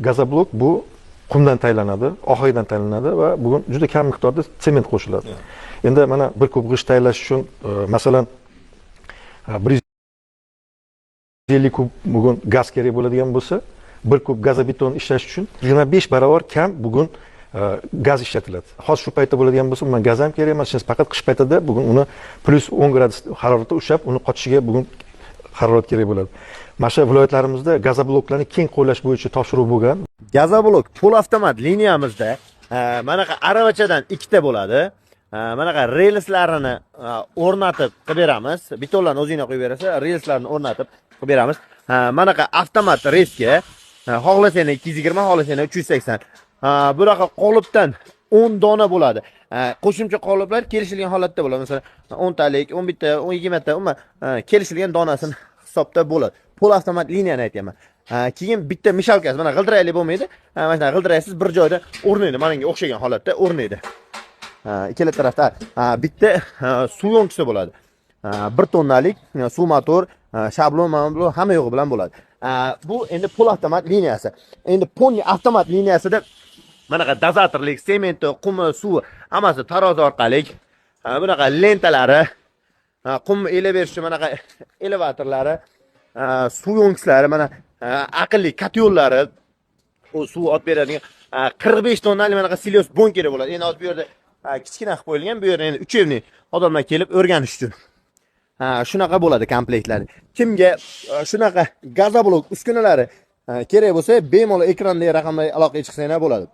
Gazoblok bu qumdan tayyorlanadi, oxaydan tayyorlanadi va bugun juda kam miqdorda sement qo'shiladi. Endi mana bir kub g'isht tayyorlash uchun masalan 150 kub bugun gaz kerak bo'ladigan bo'lsa, 1 kub gazobeton ishlash uchun 25 barobar kam bugun gaz ishlatiladi. Hozir shu paytda bo'ladigan bo'lsa, bunga gaz ham kerak emas, faqat qish paytida bugun uni plus 10 gradus haroratda ushlab, uni qochishiga bugun harorat kerak bo'ladi. Mana shu viloyatlarimizda gazobloklarni keng qo'llash bo'yicha topshiriq bo'lgan. Gazoblok pol avtomat liniyamizda manaqa aravachadan ikkita bo'ladi. Manaqa relslarini o'rnatib qilib beramiz. Betonlarni o'zingizga qo'yib berasiz, relslarni o'rnatib qilib beramiz. Manaqa avtomat resga xohlasangiz 220, xohlasangiz 380. Bunaqa qolipdan 10 dona bo'ladi. Qo'shimcha qoliplar kelishilgan holatda bo'ladi. Masalan, 10 talik, 11 ta, 20 ta, umuman kelishilgan donasini hisobda bo'ladi. Pol avtomat liniyani aytayman. Keyin bitta mishalkasi, mana g'ildirayli bo'lmaydi. Mana shunday g'ildiraysiz bir joyda o'rnaydi. Menga o'xshagan holatda o'rnaydi. Ikkala tarafda bitta suv yo'nchisi bo'ladi. 1 tonnalik suv motor, shablon, hamma yo'g'i bilan bo'ladi. Bu endi pol avtomat liniyasi. Endi pony avtomat liniyasida manaqa dozatorlik, sementi, qumi, suvi hammasi tarozi orqali bunaqa lentalari, qum ele berishchi manaqa elevatorlari, suv yo'nkislari, mana aqlli katyonlari, u suv olib beradigan 45 tonnalik manaqa silyos bon kerak bo'ladi. Endi hozir bu yerda kichkina qilib qo'yilgan, bu yerda endi uchevni odamlar kelib o'rganish uchun. Shunaqa bo'ladi komplektlar. Kimga shunaqa gazoblok uskunalari kerak bo'lsa, bemalol ekrandagi raqamga aloqaga chiqsanglar bo'ladi.